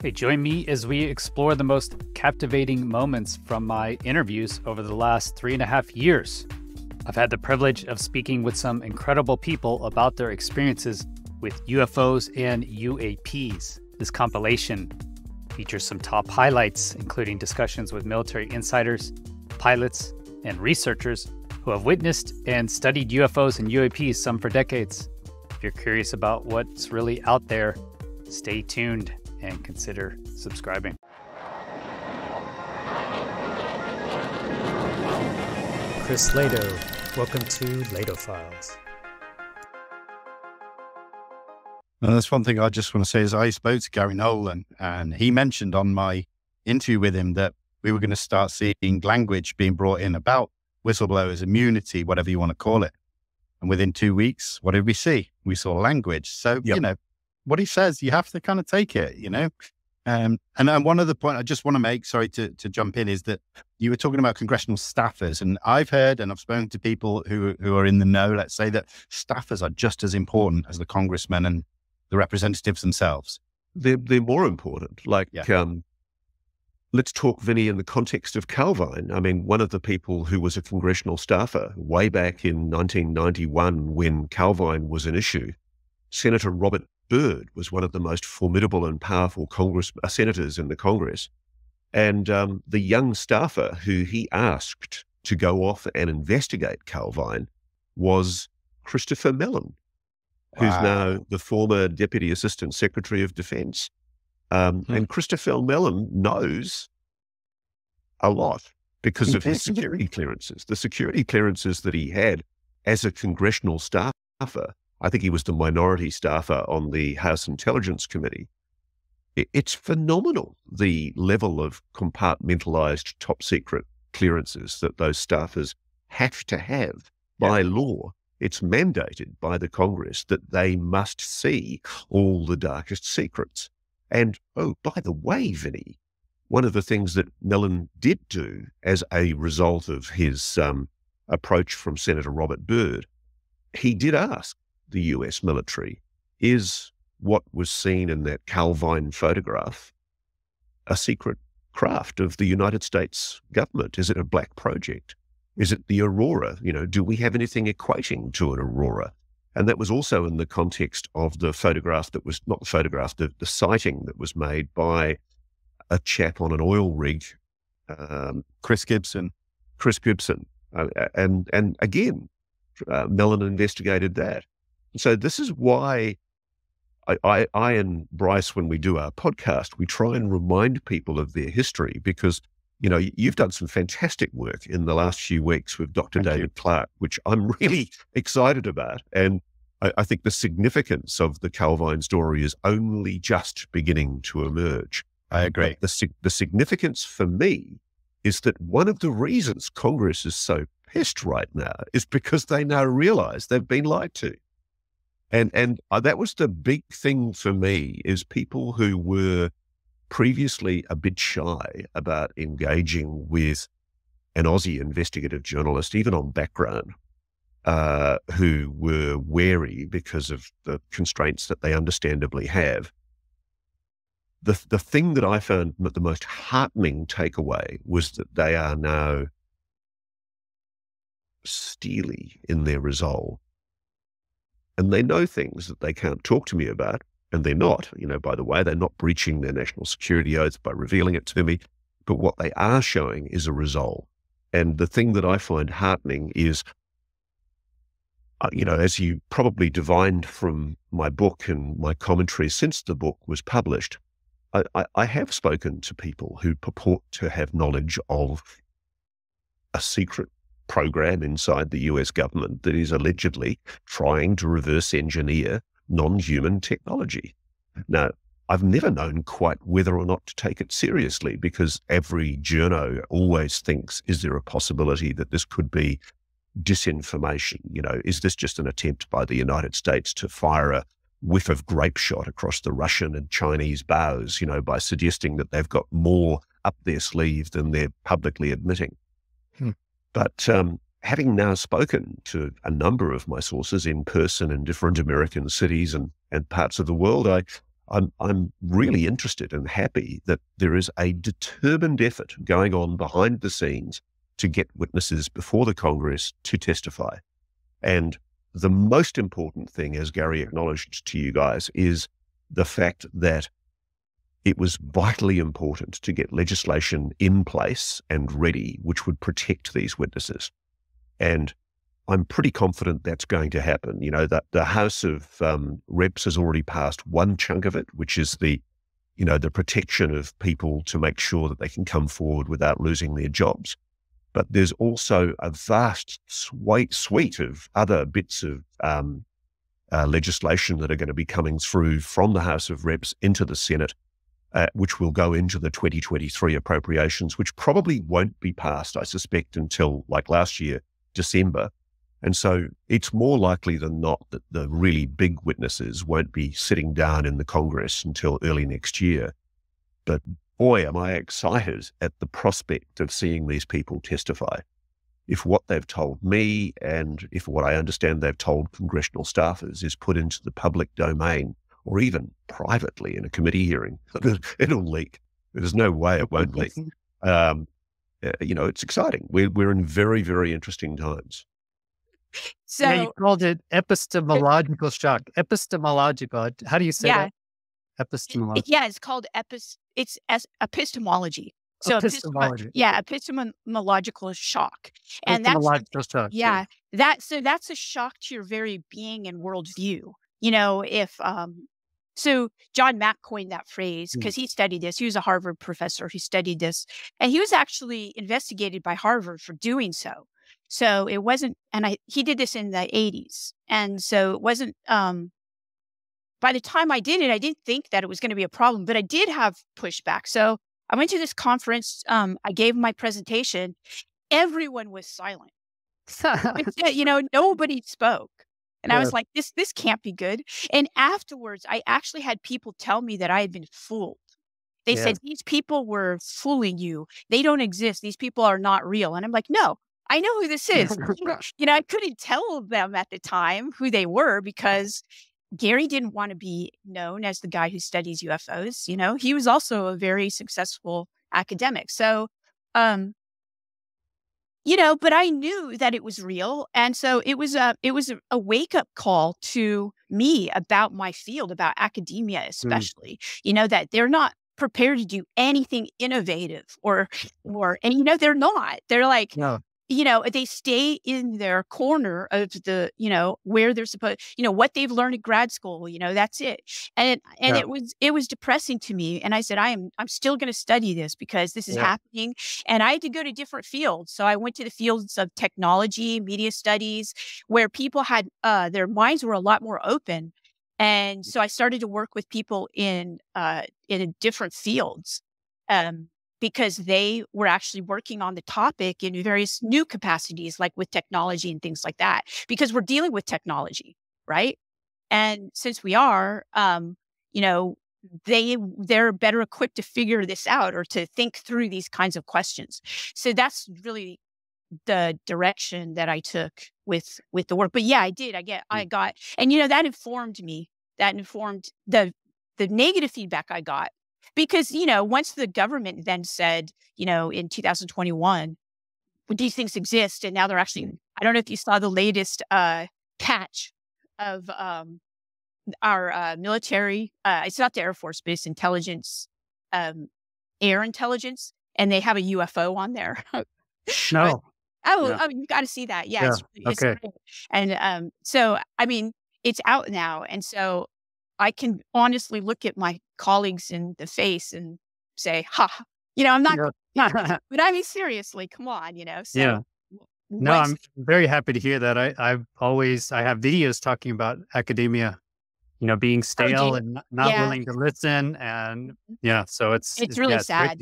Okay, join me as we explore the most captivating moments from my interviews over the last 3.5 years. I've had the privilege of speaking with some incredible people about their experiences with UFOs and UAPs. This compilation features some top highlights, including discussions with military insiders, pilots, and researchers who have witnessed and studied UFOs and UAPs, some for decades. If you're curious about what's really out there, stay tuned and consider subscribing. Chris Lehto, welcome to Lehto Files. And that's one thing I just want to say is I spoke to Gary Nolan, and he mentioned on my interview with him that we were going to start seeing language being brought in about whistleblowers, immunity, whatever you want to call it. And within 2 weeks, what did we see? We saw language. So, you know, what he says, you have to kind of take it, you know. And one other point I just want to make, sorry to jump in, is that you were talking about congressional staffers. And I've heard, and I've spoken to people who are in the know, let's say, that staffers are just as important as the congressmen and the representatives themselves. They're more important. Let's talk, Vinny, in the context of Calvine. I mean, one of the people who was a congressional staffer way back in 1991 when Calvine was an issue, Senator Robert Byrd was one of the most formidable and powerful senators in the Congress. And the young staffer who he asked to go off and investigate Calvine was Christopher Mellon, who's now the former Deputy Assistant Secretary of Defense. And Christopher Mellon knows a lot because of his security clearances. The security clearances that he had as a congressional staffer, I think he was the minority staffer on the House Intelligence Committee. It's phenomenal, the level of compartmentalized top secret clearances that those staffers have to have by law. It's mandated by the Congress that they must see all the darkest secrets. And, oh, by the way, Vinny, one of the things that Mellon did do as a result of his approach from Senator Robert Byrd, he did ask the US military, is what was seen in that Calvine photograph a secret craft of the United States government? Is it a black project? Is it the Aurora? You know, do we have anything equating to an Aurora? And that was also in the context of the photograph that was, not the photograph, the sighting that was made by a chap on an oil rig. Chris Gibson. And again, Mellon investigated that. So this is why I and Bryce, when we do our podcast, we try and remind people of their history because, you know, you've done some fantastic work in the last few weeks with Dr. David Clark, which I'm really excited about. And I think the significance of the Calvine story is only just beginning to emerge. I agree. But the significance for me is that one of the reasons Congress is so pissed right now is because they now realize they've been lied to. And that was the big thing for me, is people who were previously a bit shy about engaging with an Aussie investigative journalist, even on background, who were wary because of the constraints that they understandably have. The thing that I found the most heartening takeaway was that they are now steely in their resolve. And they know things that they can't talk to me about. And they're not, you know, by the way, they're not breaching their national security oath by revealing it to me. But what they are showing is a resolve. And the thing that I find heartening is, you know, as you probably divined from my book and my commentary since the book was published, I have spoken to people who purport to have knowledge of a secret program inside the US government that is allegedly trying to reverse engineer non-human technology. Now, I've never known quite whether or not to take it seriously, because every journo always thinks, is there a possibility that this could be disinformation? You know, is this just an attempt by the United States to fire a whiff of grape shot across the Russian and Chinese bows, you know, by suggesting that they've got more up their sleeve than they're publicly admitting? But having now spoken to a number of my sources in person in different American cities and parts of the world, I'm really interested and happy that there is a determined effort going on behind the scenes to get witnesses before the Congress to testify. And the most important thing, as Gary acknowledged to you guys, is the fact that it was vitally important to get legislation in place and ready, which would protect these witnesses. And I'm pretty confident that's going to happen. You know, that the House of Reps has already passed one chunk of it, which is the protection of people to make sure that they can come forward without losing their jobs. But there's also a vast suite of other bits of legislation that are going to be coming through from the House of Reps into the Senate, which will go into the 2023 appropriations, which probably won't be passed, I suspect, until like last year, December. And so it's more likely than not that the really big witnesses won't be sitting down in the Congress until early next year. But boy, am I excited at the prospect of seeing these people testify. If what they've told me and if what I understand they've told congressional staffers is put into the public domain or even privately in a committee hearing, it'll leak. There's no way it won't leak. It's exciting. We're in very, very interesting times. So yeah, you called it epistemological shock. Epistemological. How do you say that? Epistemological. Yeah, it's called epistemology. So epistemological shock. And epistemological shock. Yeah, that's a shock to your very being and worldview. You know, if so John Mack coined that phrase because he studied this. He was a Harvard professor who studied this, and he was actually investigated by Harvard for doing so. So it wasn't, and he did this in the 80s. And so it wasn't, by the time I did it, I didn't think that it was going to be a problem, but I did have pushback. So I went to this conference, I gave my presentation. Everyone was silent. Nobody spoke. And I was like, this can't be good. And afterwards, I actually had people tell me that I had been fooled. They said, these people were fooling you. They don't exist. These people are not real. And I'm like, no. I know who this is. I couldn't tell them at the time who they were because Gary didn't want to be known as the guy who studies UFOs. He was also a very successful academic. So, but I knew that it was real. And so it was a wake-up call to me about my field, about academia especially, that they're not prepared to do anything innovative or they're not. They're like, no. They stay in their corner of the, where they're supposed, what they've learned at grad school, that's it. And it was depressing to me. And I said, I'm still going to study this because this is happening. And I had to go to different fields. So I went to the fields of technology, media studies, where people had, their minds were a lot more open. And so I started to work with people in different fields. Because they were actually working on the topic in various new capacities, like with technology and things like that, because we're dealing with technology, right? And since we are, they're better equipped to figure this out or to think through these kinds of questions. So that's really the direction that I took with the work. But yeah, I did. I got, and that informed me. That informed the negative feedback I got. Because, once the government then said, in 2021, these things exist, and now they're actually, I don't know if you saw the latest patch of our military, it's not the Air Force, but it's intelligence, air intelligence, and they have a UFO on there. No. You've got to see that. Yeah. It's great. And so, it's out now. And so I can honestly look at my colleagues in the face and say, I'm not, but seriously, come on, So No, I'm very happy to hear that. I have videos talking about academia, being stale and not willing to listen. And so it's really sad.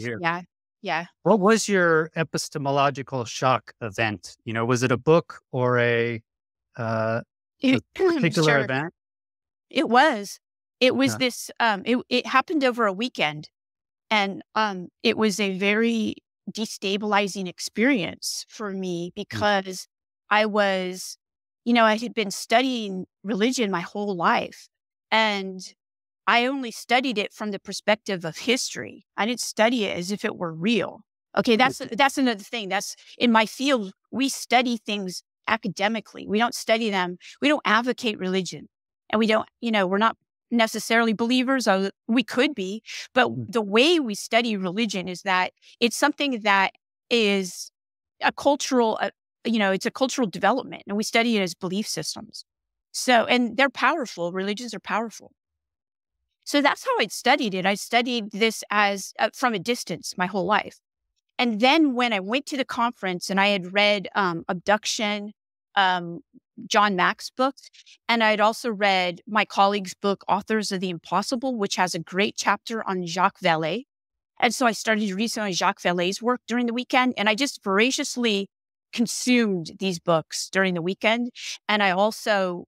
Yeah. What was your epistemological shock event? Was it a book or a particular event? It was. It was this, it happened over a weekend, and it was a very destabilizing experience for me because I was, I had been studying religion my whole life, and I only studied it from the perspective of history. I didn't study it as if it were real. Okay, that's another thing. That's in my field, we study things academically. We don't study them. We don't advocate religion. And we don't, we're not necessarily believers, or we could be, but the way we study religion is that it's something that is a cultural, it's a cultural development, and we study it as belief systems. So, and they're powerful. Religions are powerful. So that's how I studied it. I studied this as from a distance my whole life. And then when I went to the conference and I had read Abduction, John Mack's books, and I'd also read my colleague's book, Authors of the Impossible, which has a great chapter on Jacques Vallée. And so I started to read some of Jacques Vallée's work during the weekend, and I just voraciously consumed these books during the weekend. And I also,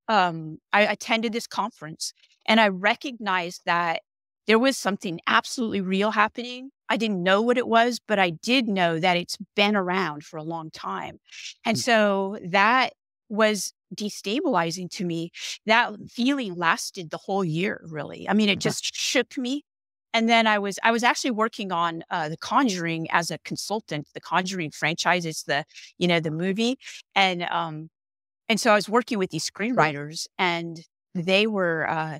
I attended this conference, and I recognized that there was something absolutely real happening. I didn't know what it was, but I did know that it's been around for a long time. And so that was destabilizing to me. That feeling lasted the whole year, really. I mean, it just shook me. And then I was actually working on The Conjuring as a consultant. The Conjuring franchise is the movie. And so I was working with these screenwriters, and they were,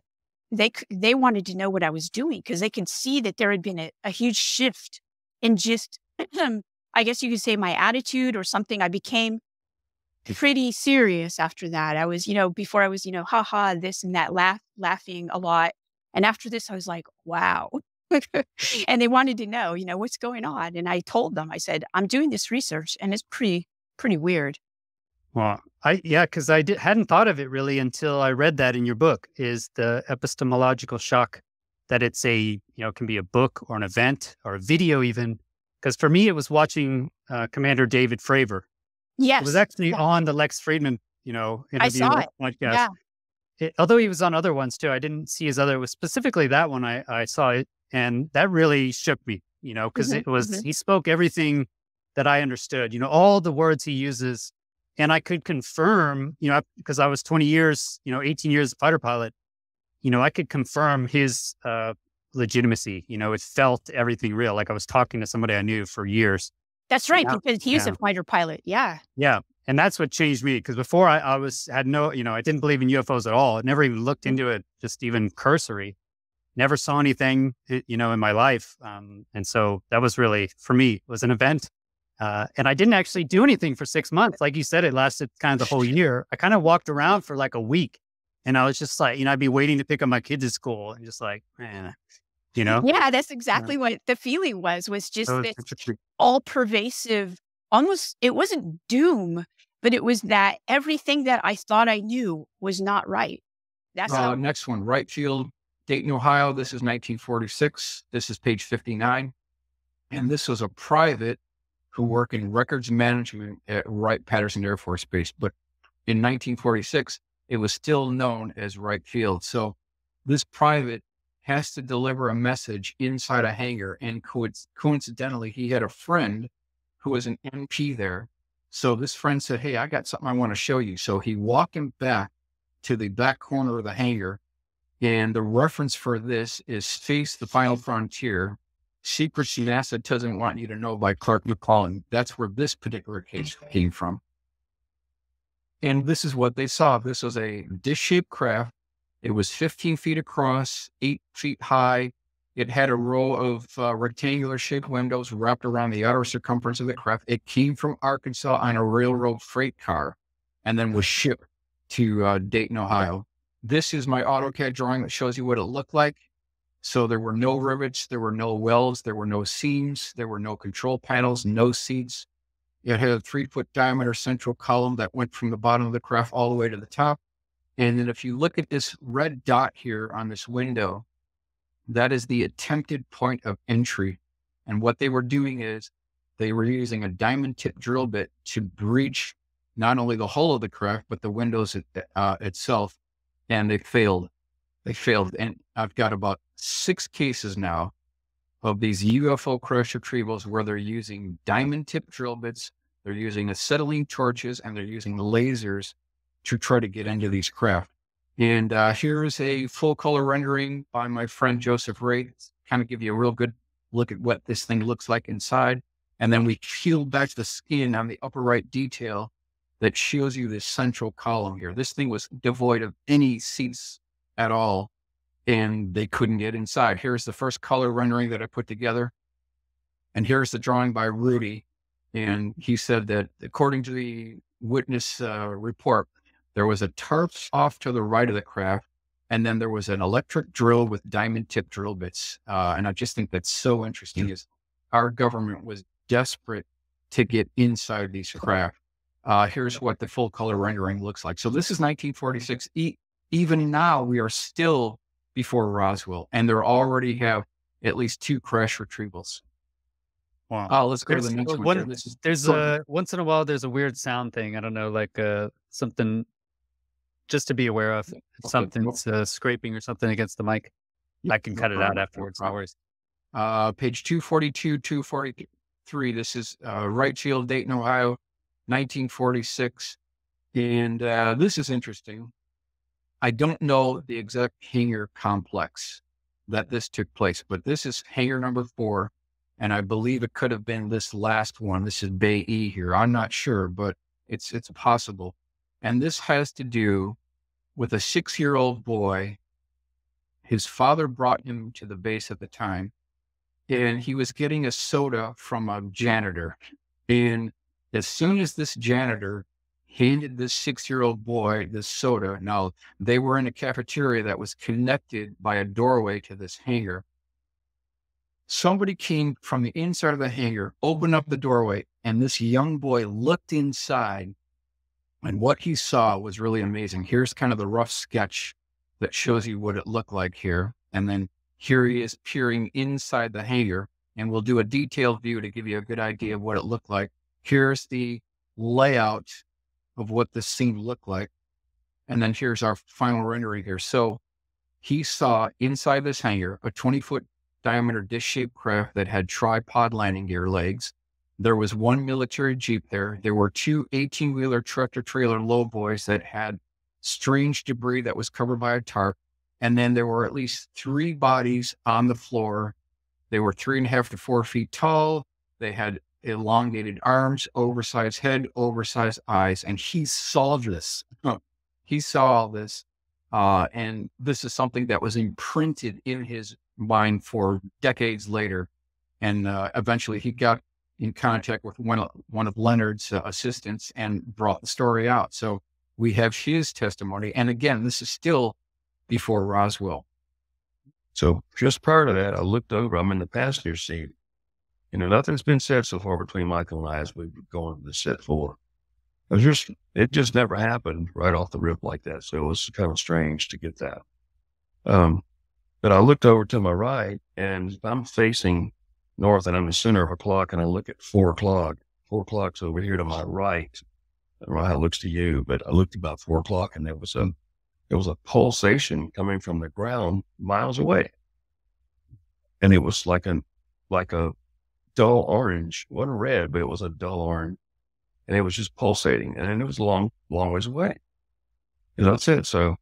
they wanted to know what I was doing, because they can see that there had been a huge shift in just, I guess you could say, my attitude or something. I became pretty serious after that. I was, before I was, haha, this and that, laughing a lot. And after this, I was like, wow. And they wanted to know, what's going on. And I told them, I said, I'm doing this research, and it's pretty weird. Well, because I hadn't thought of it really until I read that in your book, is the epistemological shock that it's can be a book or an event or a video even. Because for me, it was watching Commander David Fravor. Yes. It was actually on the Lex Friedman, interview. I saw it. Podcast. Yeah. Although he was on other ones too, I didn't see his other. It was specifically that one I saw it, and that really shook me, because it was, he spoke everything that I understood, all the words he uses. And I could confirm, because I was 20 years, 18 years fighter pilot, I could confirm his legitimacy. It felt everything real. Like I was talking to somebody I knew for years. That's right, because he was a fighter pilot. Yeah. Yeah. And that's what changed me, because before I didn't believe in UFOs at all. I never even looked into it, just even cursory. Never saw anything, in my life. And so that was really, for me, it was an event. And I didn't actually do anything for 6 months. Like you said, it lasted kind of the whole year. I kind of walked around for like a week, and I was just like, I'd be waiting to pick up my kids at school and just like, man, Yeah, that's exactly what the feeling was just this all pervasive, almost, it wasn't doom, but it was that everything that I thought I knew was not right. That's next one, Wright Field, Dayton, Ohio. This is 1946. This is page 59. And this was a private who worked in records management at Wright-Patterson Air Force Base. But in 1946, it was still known as Wright Field. So this private has to deliver a message inside a hangar. And coincidentally, he had a friend who was an MP there. So this friend said, hey, I got something I want to show you. So he walked him back to the back corner of the hangar. And the reference for this is Face the Final Frontier, Secrets NASA Doesn't Want You to Know by Clark McClellan. That's where this particular case came from. And this is what they saw. This was a dish-shaped craft. It was 15 feet across, 8 feet high. It had a row of rectangular-shaped windows wrapped around the outer circumference of the craft. It came from Arkansas on a railroad freight car and then was shipped to Dayton, Ohio. This is my AutoCAD drawing that shows you what it looked like. So there were no rivets, there were no welds, there were no seams, there were no control panels, no seats. It had a 3-foot diameter central column that went from the bottom of the craft all the way to the top. And then if you look at this red dot here on this window, that is the attempted point of entry. And what they were doing is they were using a diamond tip drill bit to breach not only the hull of the craft, but the windows itself. And they failed. They failed. And I've got about 6 cases now of these UFO crash retrievals where they're using diamond tip drill bits, they're using acetylene torches, and they're using lasers to try to get into these craft. And here is a full color rendering by my friend Joseph Ray. Kind of give you a real good look at what this thing looks like inside. And then we peel back the skin on the upper right detail that shows you this central column here. This thing was devoid of any seats at all, and they couldn't get inside. Here's the first color rendering that I put together. And here's the drawing by Rudy. And he said that according to the witness report, there was a tarp off to the right of the craft, and then there was an electric drill with diamond tip drill bits. And I just think that's so interesting is our government was desperate to get inside these craft. Here's what the full color rendering looks like. So this is 1946. Even now, we are still before Roswell, and they already have at least 2 crash retrievals. Wow. Let's go to the next one. There's once in a while, there's a weird sound thing. I don't know, like something just to be aware of. Something's scraping or something against the mic. I can cut it out afterwards. No worries. Page 242, 243. This is Wright Field, Dayton, Ohio, 1946. And this is interesting. I don't know the exact hangar complex that this took place, but this is hangar number 4. And I believe it could have been this last one. This is Bay E here. I'm not sure, but it's possible. And this has to do with a 6-year-old boy. His father brought him to the base at the time, and he was getting a soda from a janitor. And as soon as this janitor handed this 6-year-old boy this soda, now they were in a cafeteria that was connected by a doorway to this hangar. Somebody came from the inside of the hangar, opened up the doorway, and this young boy looked inside, and what he saw was really amazing. Here's kind of the rough sketch that shows you what it looked like here. And then here he is peering inside the hangar, and we'll do a detailed view to give you a good idea of what it looked like. Here's the layout of what this scene looked like. And then here's our final rendering here. So he saw inside this hangar a 20-foot diameter dish-shaped craft that had tripod landing gear legs. There was 1 military Jeep there. There were 2 18-wheeler tractor-trailer lowboys that had strange debris that was covered by a tarp. And then there were at least 3 bodies on the floor. They were 3.5 to 4 feet tall. They had elongated arms, oversized head, oversized eyes. And he saw this. He saw all this. And this is something that was imprinted in his mind for decades later. And eventually he got in contact with one of Leonard's assistants and brought the story out. So we have his testimony. And again, this is still before Roswell. So just prior to that, I looked over, I'm in the passenger seat. You know, nothing's been said so far between Michael and I as we've gone to the set 4. It just never happened right off the rip like that. So it was kind of strange to get that. But I looked over to my right, and I'm facing north, and I'm in the center of a clock, and I look at 4 o'clock. 4 o'clock's over here to my right. I don't know how it looks to you, but I looked about 4 o'clock, and there was a pulsation coming from the ground miles away. And it was like a dull orange. It wasn't red, but it was a dull orange. And it was just pulsating, and it was a long ways away. And that's it. So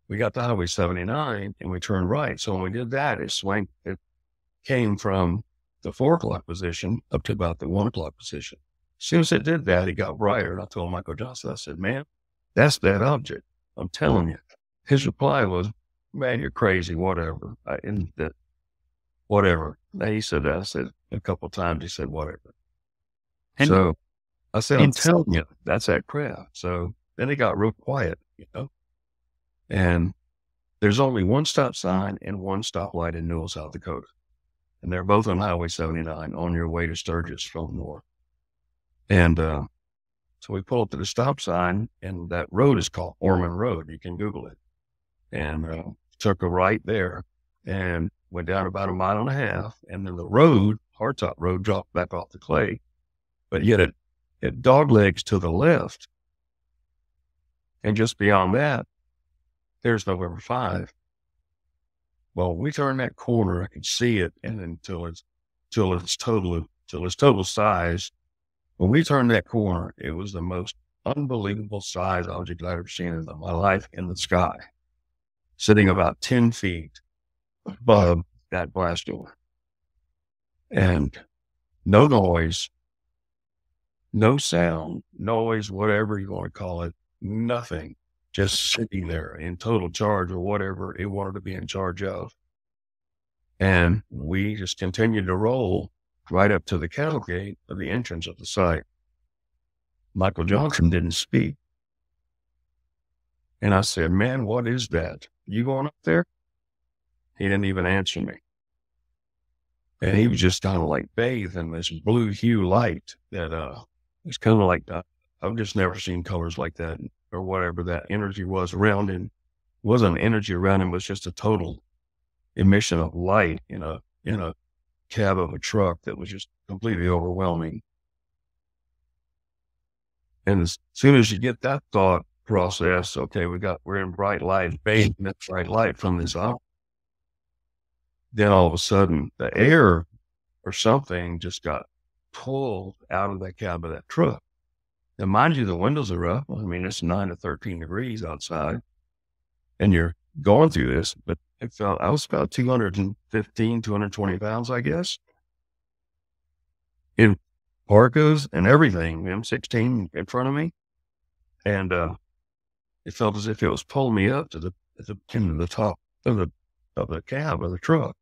we got to Highway 79, and we turned right. So when we did that, it came from the 4 o'clock position up to about the 1 o'clock position. As soon as it did that, it got brighter. And I told Michael Johnson, I said, man, that's that object. I'm telling you. His reply was, man, you're crazy, whatever. Whatever. Now, he said that. I said a couple of times, he said, whatever. And so I said, I'm telling you, that's that craft. So then it got real quiet, you know. And there's only 1 stop sign and 1 stoplight in Newell, South Dakota. And they're both on Highway 79 on your way to Sturgis from north. And so we pull up to the stop sign, and that road is called Orman Road. You can Google it. And took a right there and went down about 1.5 miles. And then the road, hardtop road, dropped back off the clay. But yet it doglegs to the left. And just beyond that, there's November 5. Well, when we turned that corner, I could see it, and then till its total size. When we turned that corner, it was the most unbelievable size object I've ever seen in my life in the sky. sitting about 10 feet above that blast door. And no noise, no sound, noise, whatever you want to call it, nothing, just sitting there in total charge of whatever it wanted to be in charge of. And we just continued to roll right up to the cattle gate of the entrance of the site. Michael Johnson didn't speak. And I said, man, what is that? You going up there? He didn't even answer me. And he was just kind of like bathed in this blue hue light that it's kind of like, I've just never seen colors like that, or whatever that energy was around him. It wasn't energy around him, it was just a total emission of light in a cab of a truck that was just completely overwhelming. And as soon as you get that thought process, okay, we're in bright light, bathed in that bright light from this object. Then all of a sudden, the air or something just got pulled out of that cab of that truck. Now, mind you, the windows are up. I mean, it's 9 to 13 degrees outside, and you're going through this, but I was about 215, 220 pounds, I guess, in parkas and everything, M16 in front of me. And it felt as if it was pulling me up to the top of the cab of the truck,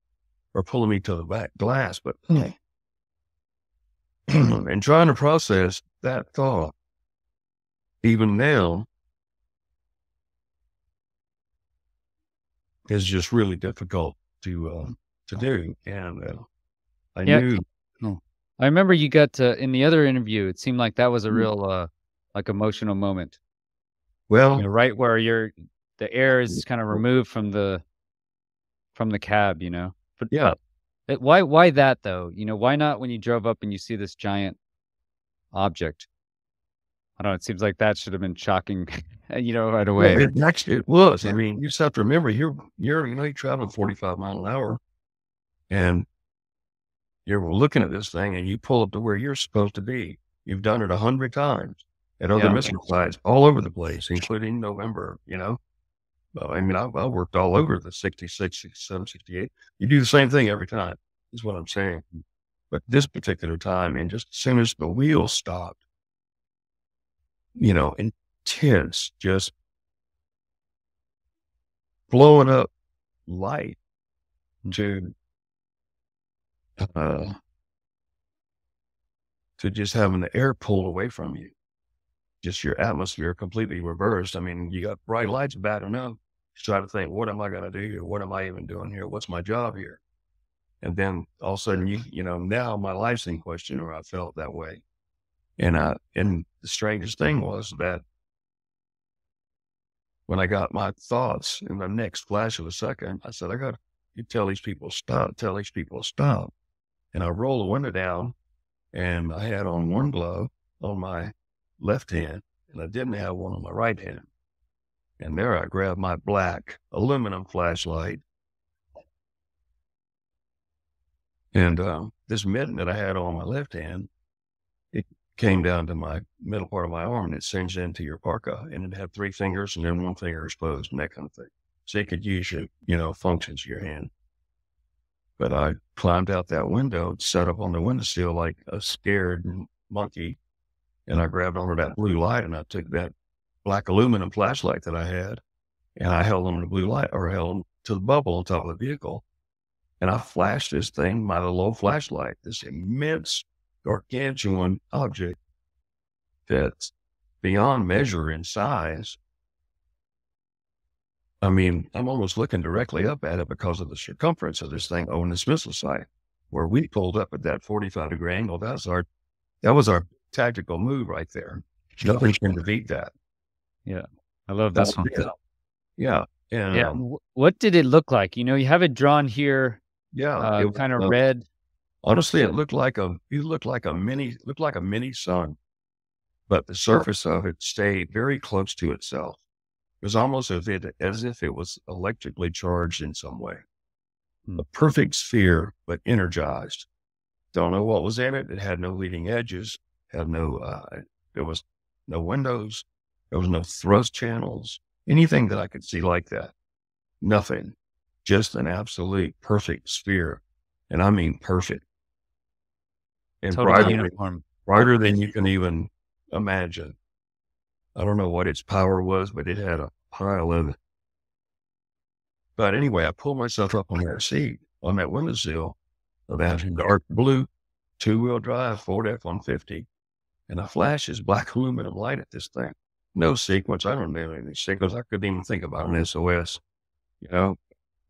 or pulling me to the back glass. But and trying to process that thought, even now, is just really difficult to do. And I knew. I remember you got in the other interview. It seemed like that was a real like emotional moment. Well, right where the air is kind of removed from the cab, But yeah. Why that though? Why not when you drove up and you see this giant object? I don't know. It seems like that should have been shocking, right away. Well, it was. I mean, you just have to remember, you travel 45 miles an hour, and you're looking at this thing, and you pull up to where you're supposed to be. You've done it 100 times at other missile sites all over the place, including November. I mean, I worked all over the 66, 67, 68. You do the same thing every time, is what I'm saying. But this particular time, and just as soon as the wheel stopped, intense, just blowing up light to just having the air pulled away from you. Just your atmosphere completely reversed. I mean, you got bright lights bad enough. You try to think, what am I going to do here? What am I even doing here? What's my job here? And then all of a sudden, now my life's in question, or I felt that way. And the strangest thing was that when I got my thoughts in the next flash of a second, I said, you tell these people stop, tell these people stop. And I rolled the window down, and I had on one glove on my left hand, and I didn't have one on my right hand. And there I grabbed my black aluminum flashlight, and this mitten that I had on my left hand, it came down to my middle part of my arm, and it singed into your parka, and it had 3 fingers and then 1 finger exposed and that kind of thing. So you could use your, functions of your hand. But I climbed out that window, sat up on the windowsill like a scared monkey, and I grabbed onto that blue light, and I took that black aluminum flashlight that I had, and I held on to the blue light, or held to the bubble on top of the vehicle. And I flashed this thing, my little flashlight, this immense, gargantuan object that's beyond measure in size. I mean, I'm almost looking directly up at it because of the circumference of this thing on this missile site, where we pulled up at that 45-degree angle. That was our tactical move right there. Nothing can defeat that. Yeah, I love this one. Yeah. And what did it look like? You have it drawn here. Yeah, it kind of red. Honestly, it looked like a mini sun, but the surface of it stayed very close to itself. It was almost as if it was electrically charged in some way. A perfect sphere, but energized. Don't know what was in it. It had no leading edges. Had no. There was no windows. There was no thrust channels. Anything that I could see like that. nothing, just an absolute perfect sphere. And I mean perfect. And Totally uniform. brighter than you can even imagine. I don't know what its power was, but it had a pile of it. But anyway, I pulled myself up on that seat, on that windowsill of that dark blue 2-wheel drive Ford F-150. And I flashed this black aluminum light at this thing. No sequence. I don't know any sequence. I couldn't even think about an SOS,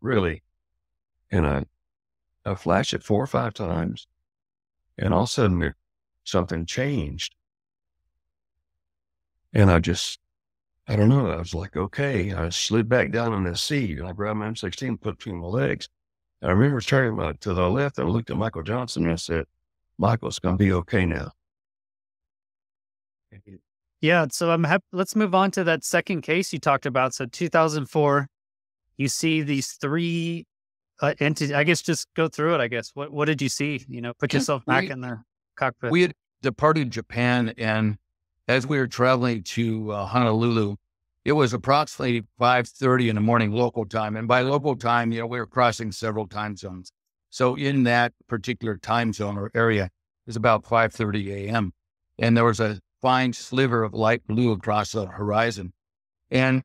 really. And I flashed it 4 or 5 times. And all of a sudden, something changed. And I don't know. I was like, okay. I slid back down on that seat, and I grabbed my M16 and put it between my legs. And I remember turning to the left, and I looked at Michael Johnson, and I said, Michael, it's going to be okay now. Yeah. So let's move on to that second case you talked about. So 2004, you see these 3 entities. I guess just go through it, I guess. What did you see? Put yourself back in the cockpit. We had departed Japan, and as we were traveling to Honolulu, it was approximately 5:30 in the morning local time. And by local time, we were crossing several time zones. So in that particular time zone or area, it was about 5:30 a.m. And there was a fine sliver of light blue across the horizon. And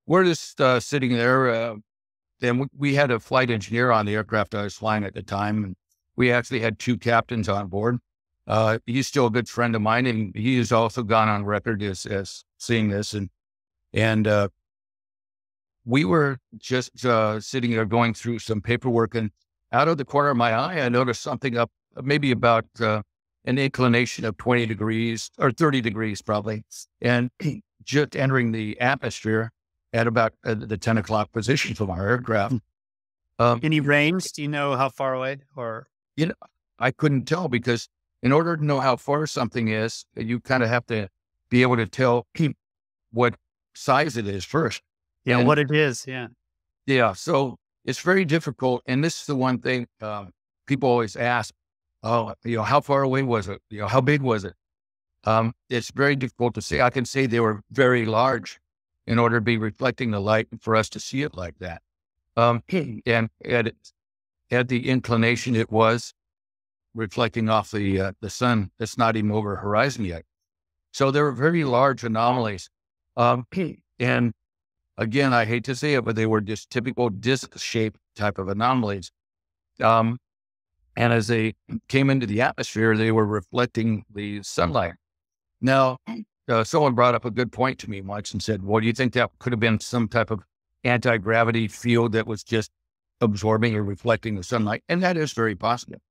we're just sitting there. Then we had a flight engineer on the aircraft I was flying at the time. And we actually had 2 captains on board. He's still a good friend of mine, and he has also gone on record as seeing this. And we were just sitting there going through some paperwork, and out of the corner of my eye, I noticed something up maybe about an inclination of 20 degrees or 30 degrees probably, and just entering the atmosphere at about the 10 o'clock position from our aircraft. Any range? Do you know how far away? Or I couldn't tell, because in order to know how far something is, you kind of have to be able to tell what size it is first. Yeah, and what it is. Yeah. Yeah. So it's very difficult. And this is the one thing people always ask, how far away was it? How big was it? It's very difficult to say. I can say they were very large in order to be reflecting the light and for us to see it like that. And at the inclination it was reflecting off the sun that's not even over the horizon yet. So there were very large anomalies. And again, I hate to say it, but they were just typical disc-shaped type of anomalies. And as they came into the atmosphere, they were reflecting the sunlight. Now, someone brought up a good point to me once and said, well, do you think that could have been some type of anti-gravity field that was just absorbing or reflecting the sunlight? And that is very possible.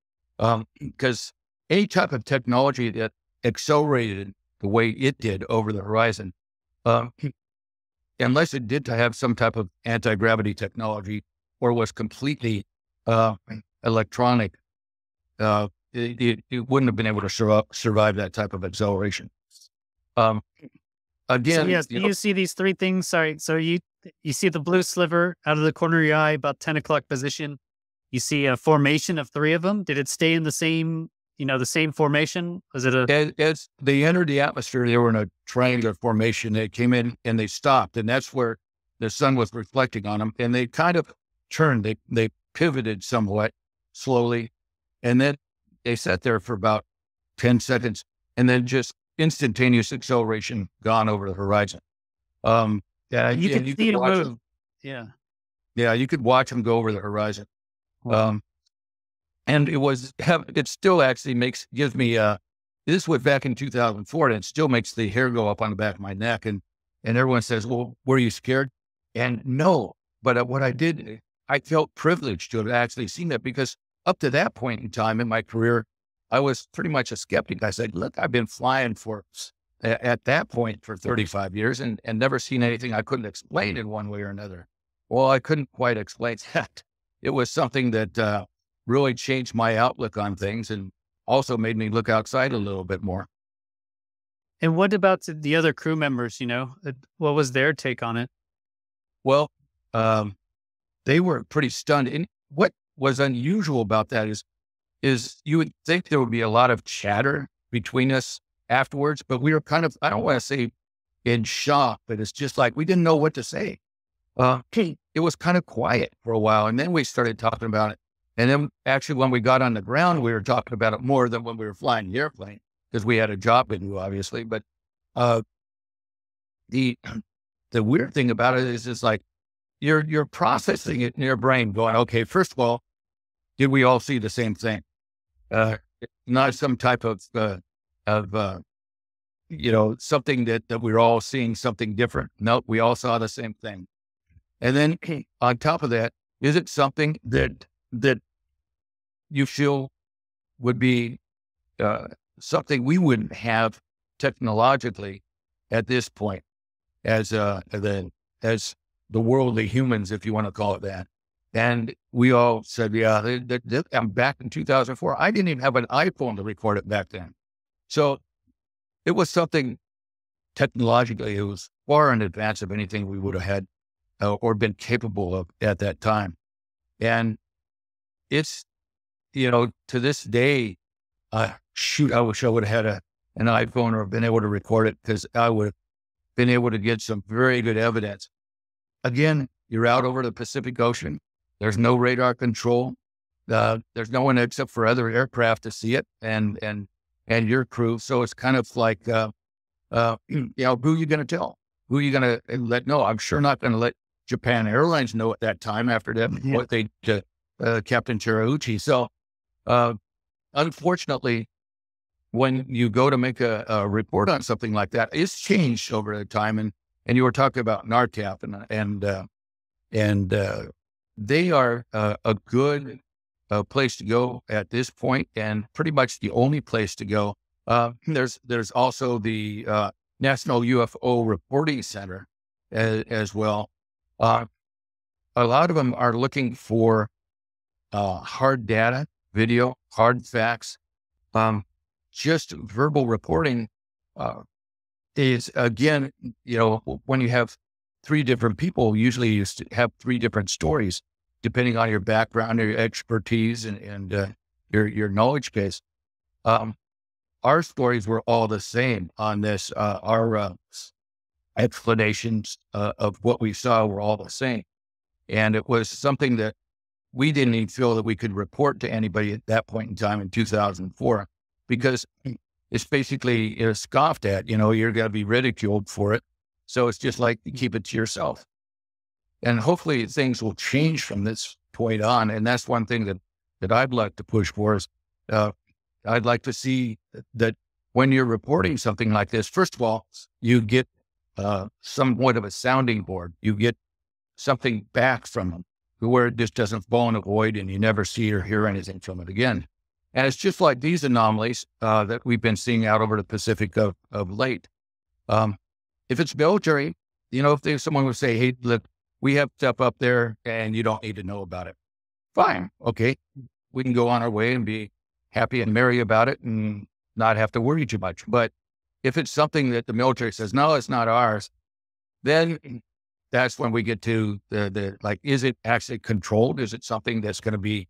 Because any type of technology that accelerated the way it did over the horizon, unless it did to have some type of anti-gravity technology or was completely electronic, it wouldn't have been able to survive that type of acceleration. Again, so yes, you see these 3 things. Sorry. So you see the blue sliver out of the corner of your eye, about 10 o'clock position. You see a formation of 3 of them. Did it stay in the same formation? Was it as they entered the atmosphere, they were in a triangular formation. They came in and they stopped, and that's where the sun was reflecting on them. And they kind of turned. They pivoted somewhat slowly, and then they sat there for about 10 seconds, and then just instantaneous acceleration gone over the horizon. Yeah, you could see it move. Them. Yeah, you could watch them go over the horizon. And it still actually gives me, this was back in 2004, and it still makes the hair go up on the back of my neck. And everyone says, well, were you scared? And no, but what I did, I felt privileged to have actually seen that, because up to that point in time in my career, I was pretty much a skeptic. I said, look, I've been flying at that point for 35 years and never seen anything I couldn't explain in one way or another. Well, I couldn't quite explain that. It was something that really changed my outlook on things and also made me look outside a little bit more. And what about the other crew members? What was their take on it? Well, they were pretty stunned. And what was unusual about that is you would think there would be a lot of chatter between us afterwards, but we were kind of, I don't want to say in shock, but it's just like we didn't know what to say. it was kind of quiet for a while. And then we started talking about it. And then actually when we got on the ground, we were talking about it more than when we were flying the airplane because we had a job to do, obviously. But the weird thing about it is it's like you're processing it in your brain going, okay, first of all, did we all see the same thing? Not some type of something that we're all seeing something different. No, we all saw the same thing. And then on top of that, is it something that you feel would be something we wouldn't have technologically at this point as the worldly humans, if you want to call it that? And we all said, yeah, I'm back in 2004. I didn't even have an iPhone to record it back then. So it was something technologically, it was far in advance of anything we would have had or been capable of at that time. And it's, to this day, shoot, I wish I would have had an iPhone or been able to record it because I would have been able to get some very good evidence. Again, you're out over the Pacific Ocean. There's no radar control. There's no one except for other aircraft to see it and your crew. So it's kind of like, who are you going to tell? Who are you going to let know? I'm sure not going to let Japan Airlines know at that time after that, what they did, Captain Terauchi. So, unfortunately, when you go to make a report on something like that, it's changed over the time. And you were talking about NARTAP and they are a good place to go at this point, and pretty much the only place to go. There's also the National UFO Reporting Center as well. A lot of them are looking for hard data, video, hard facts. Just verbal reporting is, again, when you have three different people, usually you have three different stories, depending on your background, your expertise, and your knowledge base. Our stories were all the same on this. Our explanations of what we saw were all the same. And it was something that we didn't even feel that we could report to anybody at that point in time in 2004, because it's basically scoffed at. You're going to be ridiculed for it. So it's just like, keep it to yourself. And hopefully things will change from this point on. And that's one thing that I'd like to push for is, I'd like to see that when you're reporting something like this, first of all, you get somewhat of a sounding board. You get something back from them where it just doesn't fall in a void and you never see or hear anything from it again. And it's just like these anomalies that we've been seeing out over the Pacific of late. If it's military, if someone would say, hey, look, we have stuff up there and you don't need to know about it. Fine. Okay. We can go on our way and be happy and merry about it and not have to worry too much. But if it's something that the military says, no, it's not ours, then that's when we get to the is it actually controlled? Is it something that's going to be,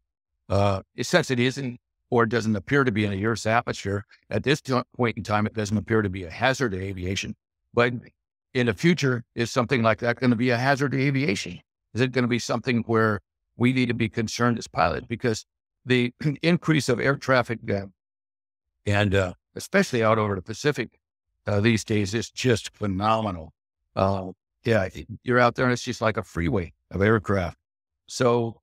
since it isn't, or it doesn't appear to be in the Earth's atmosphere, at this point in time, it doesn't appear to be a hazard to aviation. But in the future, is something like that going to be a hazard to aviation? Is it going to be something where we need to be concerned as pilots? Because the increase of air traffic and especially out over the Pacific these days is just phenomenal. You're out there and it's just like a freeway of aircraft. So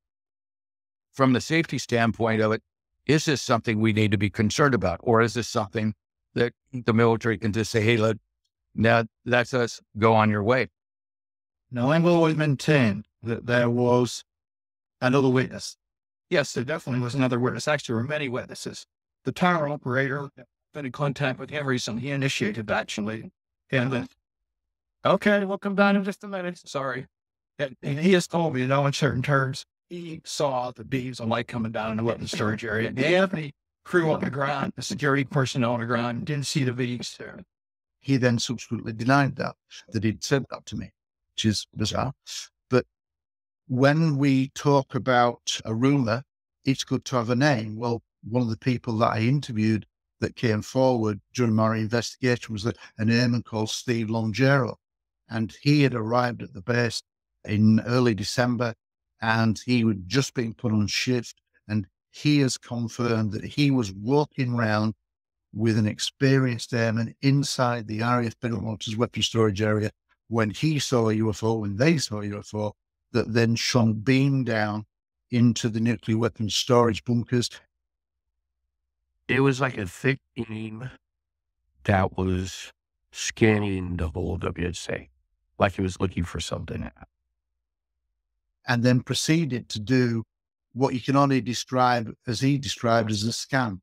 from the safety standpoint of it, is this something we need to be concerned about? Or is this something that the military can just say, hey, look, now that's us, go on your way? No, I've always maintained that there was another witness. Yes, there definitely was another witness. Actually, there were many witnesses. The tower operator, been in contact with him recently. He initiated actually. And then, okay, we'll come down in just a minute. Sorry. And he has told me, in certain terms, he saw the beams of light coming down in the weapons storage area. And the crew on the ground, the security personnel on the ground, didn't see the beams there. He then subsequently denied that he'd said that to me, which is bizarre. But when we talk about a rumor, it's good to have a name. Well, one of the people that I interviewed that came forward during my investigation was an airman called Steve Longero. And he had arrived at the base in early December, and he had just been put on shift, and he has confirmed that he was walking around with an experienced airman inside the RAF Bentwaters weapons storage area when he saw a UFO, when they saw a UFO, that then shone beam down into the nuclear weapons storage bunkers. It was like a thick beam that was scanning the whole WSA, like it was looking for something. And then proceeded to do what you can only describe, as he described, as a scan.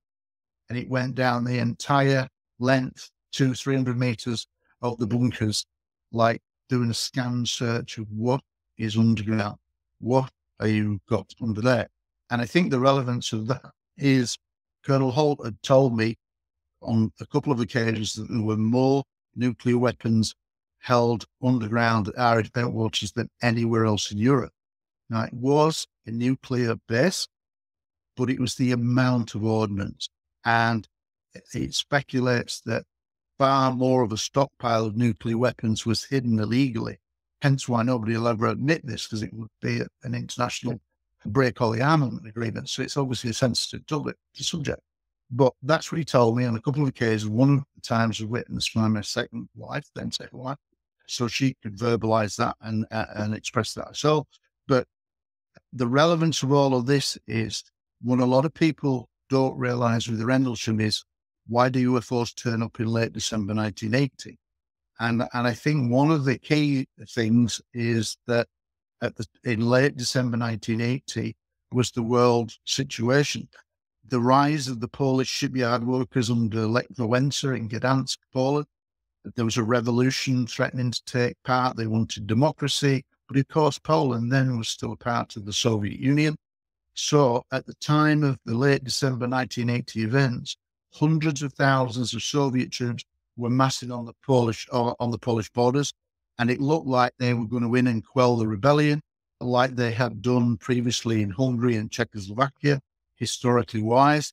And it went down the entire length, 200-300 meters of the bunkers, like doing a scan search of what is underground, what are you got under there. And I think the relevance of that is Colonel Holt had told me on a couple of occasions that there were more nuclear weapons held underground at RAF Bentwaters than anywhere else in Europe. Now, it was a nuclear base, but it was the amount of ordnance. And it speculates that far more of a stockpile of nuclear weapons was hidden illegally. Hence why nobody will ever admit this, because it would be an international break all the armament agreement. So it's obviously a sensitive subject. But that's what he told me on a couple of occasions. One of the times I witnessed by my second wife, so she could verbalize that and express that. So, but the relevance of all of this is what a lot of people don't realize with the Rendlesham is, why do UFOs turn up in late December 1980? And I think one of the key things is that in late December 1980 was the world situation. The rise of the Polish shipyard workers under Lech Wałęsa in Gdansk, Poland. There was a revolution threatening to take part. They wanted democracy. But of course, Poland then was still a part of the Soviet Union. So at the time of the late December 1980 events, hundreds of thousands of Soviet troops were massing on the Polish borders, and it looked like they were going to win and quell the rebellion, like they had done previously in Hungary and Czechoslovakia, historically wise.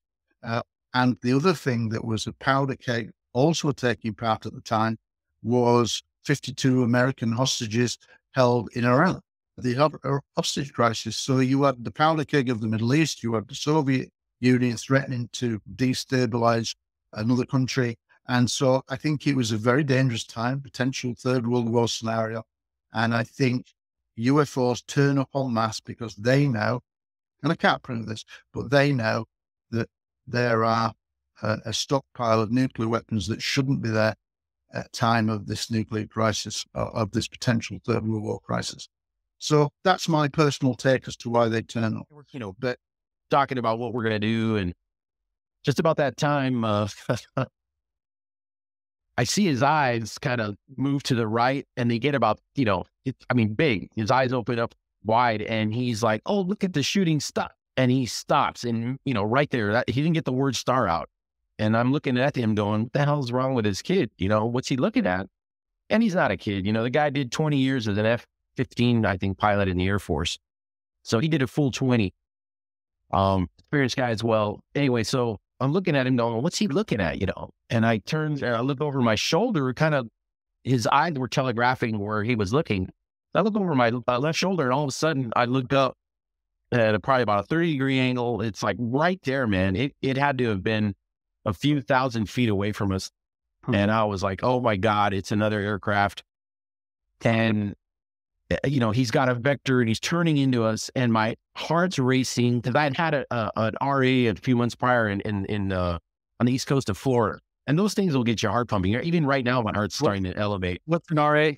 And the other thing that was a powder keg also taking part at the time was 52 American hostages held in Iran, the hostage crisis. So you had the powder keg of the Middle East, you had the Soviet Union threatening to destabilize another country. And so I think it was a very dangerous time, potential Third World War scenario. And I think UFOs turn up en masse because they know, and I can't prove this, but they know that there are a stockpile of nuclear weapons that shouldn't be there at time of this nuclear crisis, of this potential Third World War crisis. So that's my personal take as to why they turn up. But talking about what we're going to do, and just about that time, I see his eyes kind of move to the right, and they get about, big. His eyes open up wide, and he's like, "Oh, look at the shooting stuff." And he stops, and, right there, he didn't get the word star out. And I'm looking at him going, what the hell's wrong with his kid? What's he looking at? And he's not a kid. The guy did 20 years as an F-15, I think, pilot in the Air Force. So he did a full 20. Experienced guy as well. Anyway, so I'm looking at him going, what's he looking at, And I turned, and I look over my shoulder, kind of, his eyes were telegraphing where he was looking. I look over my left shoulder, and all of a sudden I looked up at probably about a 30-degree angle. It's like right there, man. It had to have been a few thousand feet away from us. And I was like, oh my God, it's another aircraft. And, he's got a vector and he's turning into us, and my heart's racing because I had an RA a few months prior on the East Coast of Florida. And those things will get your heart pumping. Even right now, my heart's starting to elevate. What's an RA?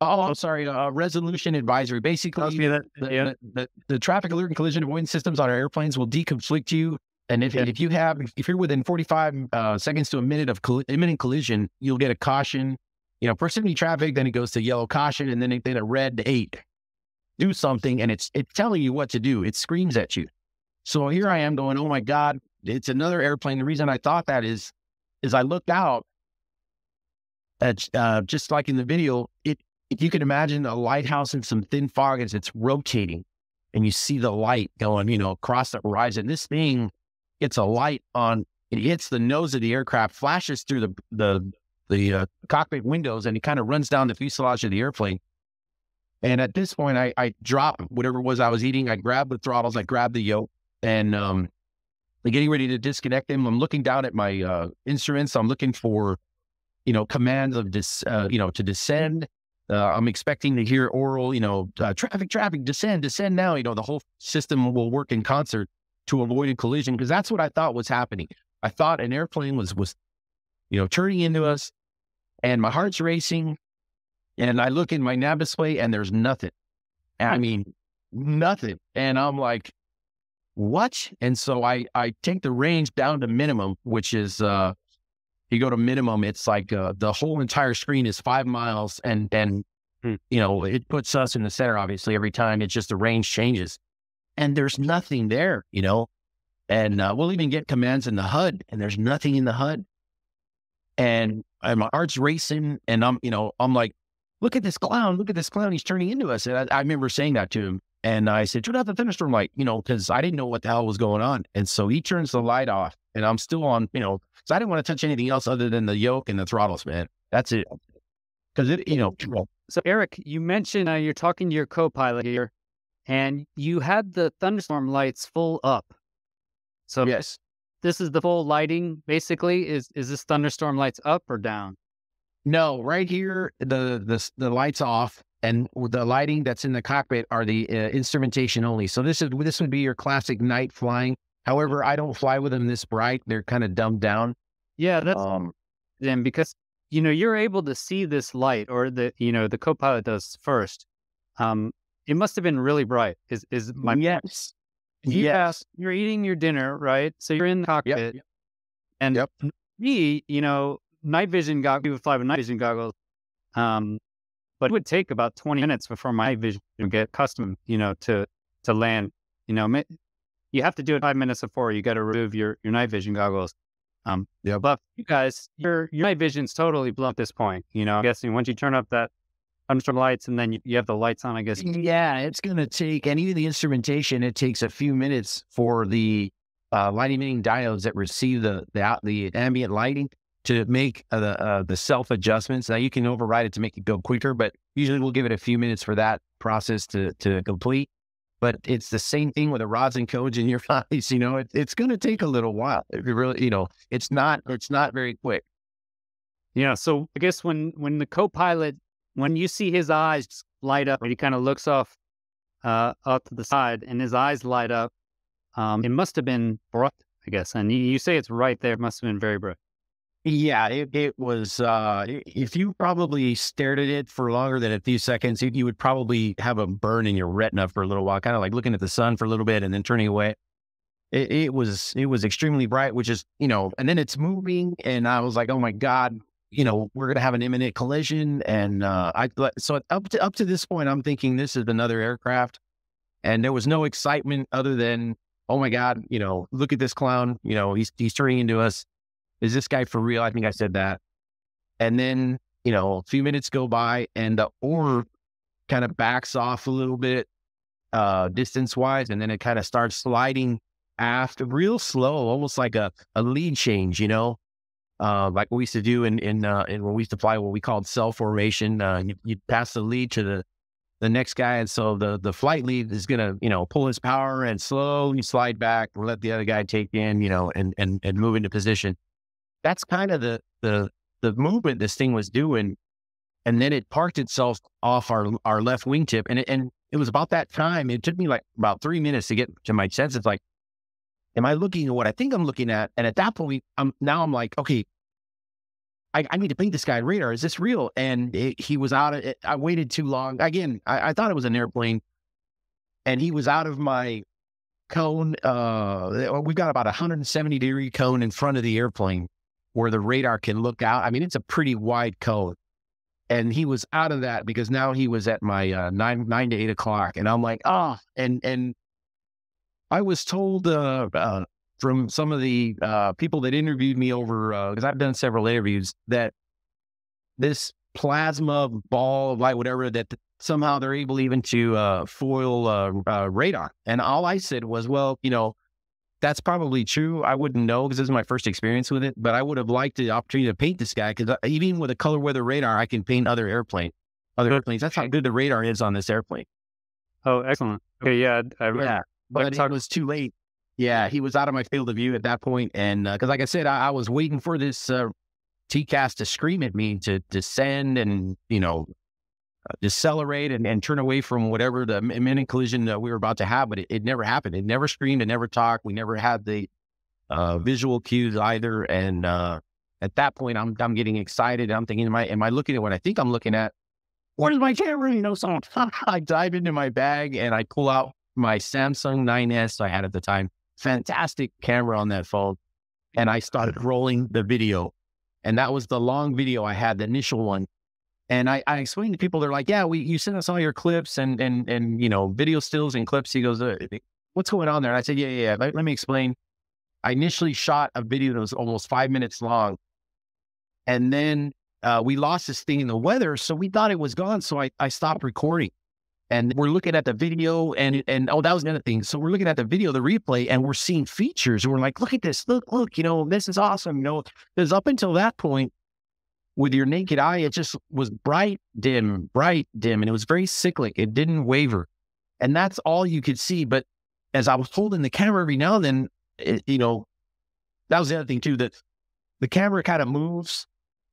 I'm sorry. Resolution advisory. Basically, the traffic alert and collision avoidance systems on our airplanes will deconflict you. And if you're within 45 seconds to a minute of imminent collision, you'll get a caution. Proximity traffic, then it goes to yellow caution, and then a red 8. Do something, and it's telling you what to do. It screams at you. So here I am going, oh my God, it's another airplane. The reason I thought that is I looked out at just like in the video. If you can imagine a lighthouse in some thin fog as it's rotating, and you see the light going, across the horizon. This thing gets a light on. It hits the nose of the aircraft, flashes through the cockpit windows, and it kind of runs down the fuselage of the airplane. And at this point, I dropped whatever it was I was eating. I grabbed the throttles, I grabbed the yoke, and I'm getting ready to disconnect them. I'm looking down at my instruments. I'm looking for, commands of to descend. I'm expecting to hear oral, traffic, descend now. The whole system will work in concert to avoid a collision, because that's what I thought was happening. I thought an airplane was turning into us, and my heart's racing, and I look in my nav display and there's nothing. I mean, nothing. And I'm like, what? And so I take the range down to minimum, which is, you go to minimum, it's like the whole entire screen is 5 miles, and it puts us in the center, obviously, every time. It's just the range changes, and there's nothing there, and we'll even get commands in the HUD, and there's nothing in the HUD, and my heart's racing, and I'm like, look at this clown, he's turning into us. And I remember saying that to him, and I said, turn out the thunderstorm light, because I didn't know what the hell was going on. And so he turns the light off, and I'm still on, because I didn't want to touch anything else other than the yoke and the throttles, man. That's it. Because So Erik, you mentioned you're talking to your co-pilot here, and you had the thunderstorm lights full up. So yes, this is the full lighting, basically. Is this thunderstorm lights up or down? No, right here, the lights off, and the lighting that's in the cockpit are the instrumentation only. So this would be your classic night flying. However, I don't fly with them this bright. They're kind of dumbed down. Yeah, that's then, because you're able to see this light, or the co-pilot does first. It must have been really bright. Is my yes. Yes, you're eating your dinner, right? So you're in the cockpit, and me, night vision goggles. We would fly with night vision goggles, but it would take about 20 minutes before my night vision would get accustomed, to land. You have to do it 5 minutes before you got to remove your night vision goggles. But you guys, your night vision's totally blown at this point. I'm guessing once you turn up that thunderstorm lights, and then you have the lights on, I guess. Yeah, it's going to take, and even the instrumentation, it takes a few minutes for the light emitting diodes that receive the ambient lighting to make the self adjustments. Now you can override it to make it go quicker, but usually we'll give it a few minutes for that process to complete. But it's the same thing with the rods and codes in your eyes. It's going to take a little while. If you really, it's not very quick. Yeah. So I guess when the co-pilot, when you see his eyes light up, when he kind of looks off to the side and his eyes light up, it must have been bright, I guess. And you say it's right there. It must have been very bright. Yeah, it was, if you probably stared at it for longer than a few seconds, you would probably have a burn in your retina for a little while, kind of like looking at the sun for a little bit and then turning away. It was extremely bright, which is, and then it's moving, and I was like, oh my God, we're going to have an imminent collision. And so up to this point, I'm thinking this is another aircraft, and there was no excitement other than, oh my God, look at this clown, he's turning into us. Is this guy for real? I think I said that. And then, a few minutes go by, and the orb kind of backs off a little bit, distance wise. And then it kind of starts sliding aft real slow, almost like a lead change, like we used to do in when we used to fly what we called cell formation. You pass the lead to the next guy. And so the flight lead is going to, pull his power and slowly slide back and let the other guy take in, and move into position. That's kind of the movement this thing was doing. And then it parked itself off our left wingtip. And it was about that time. It took me like about 3 minutes to get to my senses. Like, am I looking at what I think I'm looking at? And at that point, I'm like, okay, I need to paint this guy radar. Is this real? And he was out of it. I waited too long. Again, I thought it was an airplane, and he was out of my cone. We've got about 170-degree cone in front of the airplane where the radar can look out. I mean, it's a pretty wide cone. And he was out of that because now he was at my 9 to 8 o'clock. And I'm like, and I was told from some of the people that interviewed me over, because I've done several interviews, that this plasma ball of light, whatever, that somehow they're able even to foil radar. And all I said was, well, that's probably true. I wouldn't know because this is my first experience with it, but I would have liked the opportunity to paint this guy, because even with a color weather radar, I can paint other airplanes. other airplanes. That's how good the radar is on this airplane. Oh, excellent. Okay, yeah. But it was too late. Yeah, he was out of my field of view at that point. And because like I said, I was waiting for this TCAS to scream at me to descend and, decelerate and turn away from whatever the imminent collision that we were about to have. But it never happened. It never screamed. It never talked. We never had the visual cues either. And at that point, I'm getting excited. I'm thinking, am I looking at what I think I'm looking at? Where's my camera? So I dive into my bag and I pull out my Samsung 9S I had at the time. Fantastic camera on that phone. And I started rolling the video. And that was the long video I had, the initial one. And I explained to people, they're like, yeah, you sent us all your clips and video stills and clips. He goes, what's going on there? And I said, yeah. Let me explain. I initially shot a video that was almost 5 minutes long. And then we lost this thing in the weather. So we thought it was gone. So I stopped recording. And we're looking at the video and oh, that was another thing. So we're looking at the video, the replay, and we're seeing features. And we're like, look at this. Look, this is awesome. Because up until that point, with your naked eye, it just was bright, dim. And it was very cyclic. It didn't waver. And that's all you could see. But as I was holding the camera every now and then, that was the other thing too, that the camera kind of moves.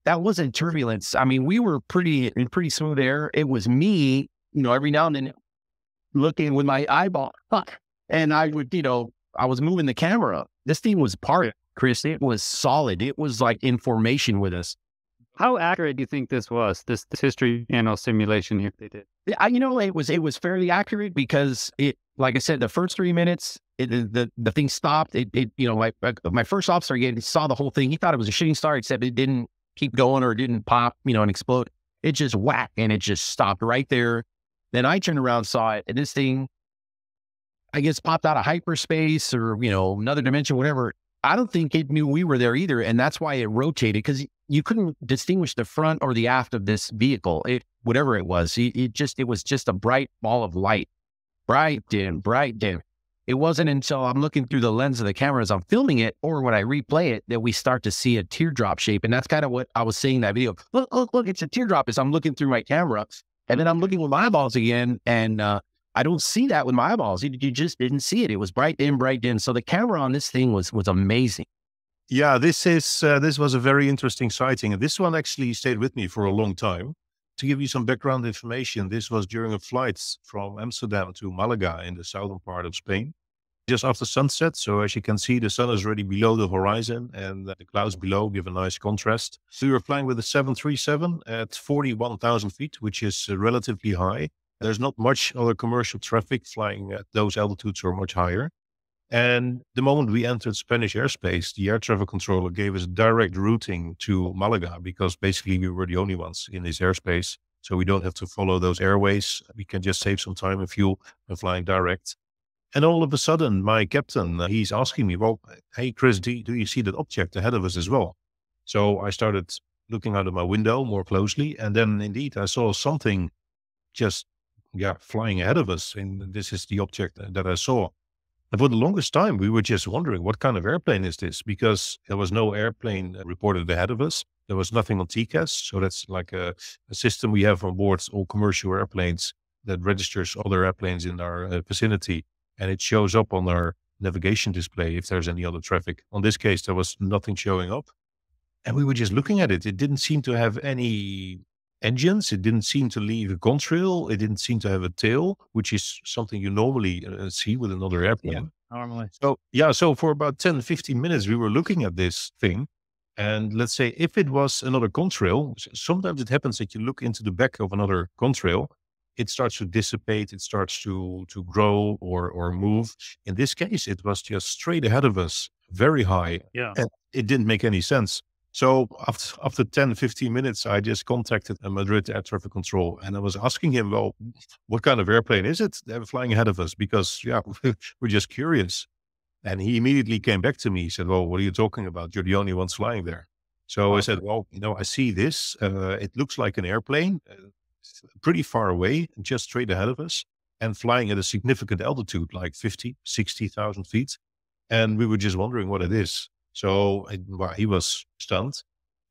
That wasn't turbulence. I mean, we were in pretty smooth air. It was me, every now and then looking with my eyeball. And I would, I was moving the camera. This thing was part, Chris. It was solid. It was like in formation with us. How accurate do you think this was, this History Channel simulation here they did? It was fairly accurate because it, like I said, the first 3 minutes, the thing stopped. My first officer again saw the whole thing. He thought it was a shooting star, except it didn't keep going or it didn't pop, and explode. It just whacked and it just stopped right there. Then I turned around, saw it, and this thing, I guess, popped out of hyperspace or, another dimension, whatever. I don't think it knew we were there either. And that's why it rotated, because you couldn't distinguish the front or the aft of this vehicle. Whatever it was, it was just a bright ball of light. Bright, dim. It wasn't until I'm looking through the lens of the camera as I'm filming it or when I replay it that we start to see a teardrop shape. And that's kind of what I was saying in that video. Look, it's a teardrop as I'm looking through my camera. And then I'm looking with my eyeballs again, and I don't see that with my eyeballs. You just didn't see it. It was bright, dim. So the camera on this thing was amazing. Yeah, this was a very interesting sighting. And this one actually stayed with me for a long time. To give you some background information, this was during a flight from Amsterdam to Malaga in the southern part of Spain, just after sunset. So as you can see, the sun is already below the horizon and the clouds below give a nice contrast. So we were flying with a 737 at 41,000 feet, which is relatively high. There's not much other commercial traffic flying at those altitudes or much higher. And the moment we entered Spanish airspace, the air traffic controller gave us direct routing to Malaga because basically we were the only ones in this airspace. So we don't have to follow those airways. We can just save some time and fuel when flying direct. And all of a sudden, my captain, he's asking me, well, hey, Chris, do you see that object ahead of us as well? So I started looking out of my window more closely. And then indeed, I saw something just flying ahead of us. And this is the object that I saw. And for the longest time, we were just wondering, what kind of airplane is this? Because there was no airplane reported ahead of us. There was nothing on TCAS. So that's like a system we have on board all commercial airplanes that registers other airplanes in our vicinity. And it shows up on our navigation display if there's any other traffic. On this case, there was nothing showing up. And we were just looking at it. It didn't seem to have any engines. It didn't seem to leave a contrail. It didn't seem to have a tail, which is something you normally see with another airplane. Yeah, normally. So for about 10, 15 minutes, we were looking at this thing. And let's say if it was another contrail, sometimes it happens that you look into the back of another contrail, it starts to dissipate, it starts to grow or move. In this case, it was just straight ahead of us, very high. Yeah. And it didn't make any sense. So after 10, 15 minutes, I just contacted Madrid Air Traffic Control and I was asking him, well, what kind of airplane is it? They're flying ahead of us because, we're just curious. And he immediately came back to me. He said, well, what are you talking about? You're the only ones flying there. So I said, well, I see this. It looks like an airplane, pretty far away, just straight ahead of us and flying at a significant altitude, like 50, 60,000 feet. And we were just wondering what it is. So he was stunned.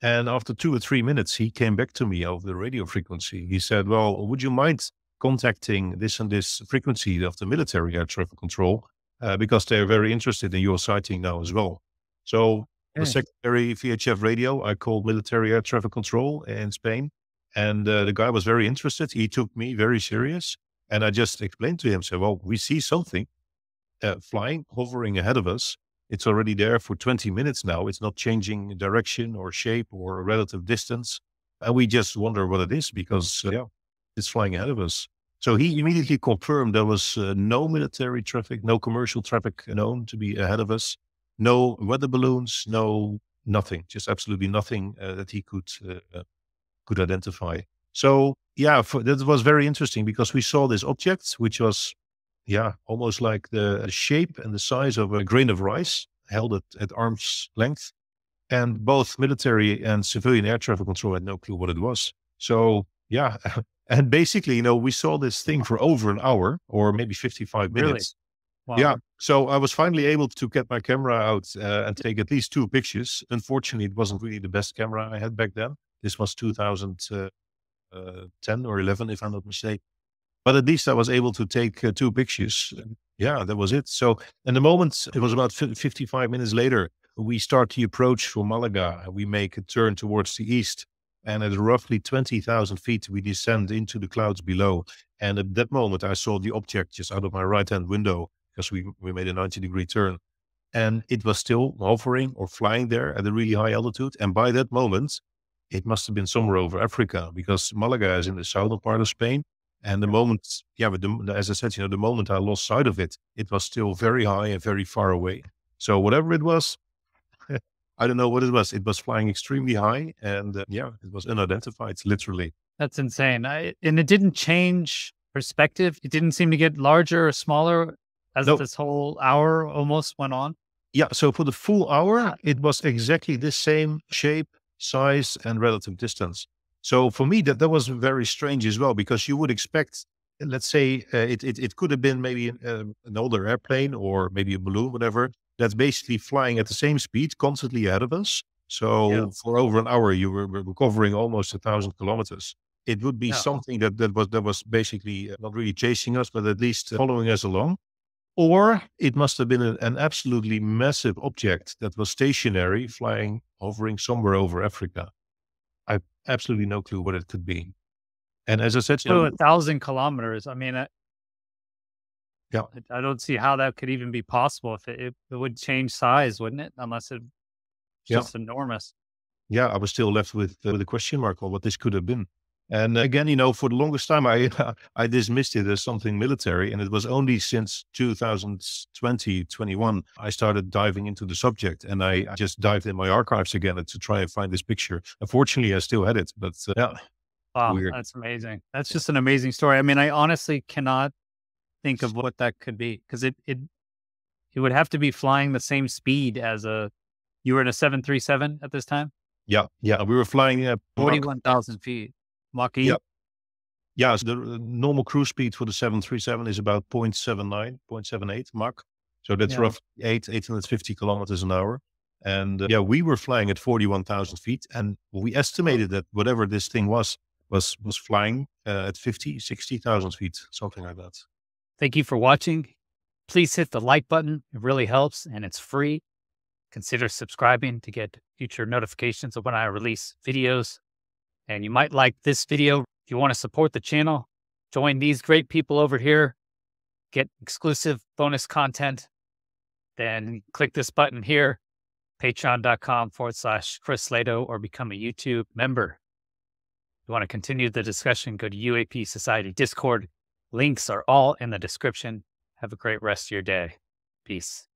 And after 2 or 3 minutes, he came back to me over the radio frequency. He said, well, would you mind contacting this and this frequency of the military air traffic control? Because they're very interested in your sighting now as well. So the secondary VHF radio, I called military air traffic control in Spain. And the guy was very interested. He took me very serious. And I just explained to him, said, well, we see something flying, hovering ahead of us. It's already there for 20 minutes now. It's not changing direction or shape or relative distance. And we just wonder what it is because it's flying ahead of us. So he immediately confirmed there was no military traffic, no commercial traffic known to be ahead of us, no weather balloons, nothing, just absolutely nothing that he could identify. So that was very interesting because we saw this object, which was almost like the shape and the size of a grain of rice, held at arm's length. And both military and civilian air traffic control had no clue what it was. So, and basically, we saw this thing for over an hour or maybe 55 minutes. Really? Wow. Yeah. So I was finally able to get my camera out and take at least 2 pictures. Unfortunately, it wasn't really the best camera I had back then. This was 2010 or 11, if I'm not mistaken. But at least I was able to take 2 pictures. That was it. So in the moment, it was about 55 minutes later, we start the approach for Malaga. We make a turn towards the east. And at roughly 20,000 feet, we descend into the clouds below. And at that moment, I saw the object just out of my right-hand window because we made a 90-degree turn. And it was still hovering or flying there at a really high altitude. And by that moment, it must have been somewhere over Africa because Malaga is in the southern part of Spain. And the moment, as I said, the moment I lost sight of it, it was still very high and very far away. So whatever it was, I don't know what it was. It was flying extremely high and it was unidentified, literally. That's insane. And it didn't change perspective. It didn't seem to get larger or smaller as this whole hour almost went on. Yeah. So for the full hour, it was exactly the same shape, size, and relative distance. So for me, that was very strange as well, because you would expect, let's say, it could have been maybe an older airplane or maybe a balloon, whatever, that's basically flying at the same speed, constantly ahead of us. So for over an hour, you were covering almost 1,000 kilometers. It would be something that was basically not really chasing us, but at least following us along. Or it must have been an absolutely massive object that was stationary, flying, hovering somewhere over Africa. I have absolutely no clue what it could be. And as I said, 1,000 kilometers. I mean, I don't see how that could even be possible. If it would change size, wouldn't it? Unless it's just enormous. Yeah, I was still left with a question mark on what this could have been. And again, for the longest time, I dismissed it as something military. And it was only since 2020, 21, I started diving into the subject. And I just dived in my archives again to try and find this picture. Unfortunately, I still had it, but wow, weird. That's amazing. That's just an amazing story. I mean, I honestly cannot think of what that could be, because it would have to be flying the same speed as you were in a 737 at this time? Yeah. We were flying 41,000 feet. Mach E? Yeah, so the normal cruise speed for the 737 is about 0.79, 0.78 Mach. So that's roughly 850 kilometers an hour. And we were flying at 41,000 feet. And we estimated that whatever this thing was flying at 60,000 feet, something like that. Thank you for watching. Please hit the like button. It really helps and it's free. Consider subscribing to get future notifications of when I release videos. And you might like this video. If you want to support the channel, join these great people over here, get exclusive bonus content, then click this button here, patreon.com/Chris Lehto, or become a YouTube member. If you want to continue the discussion, go to UAP Society Discord. Links are all in the description. Have a great rest of your day. Peace.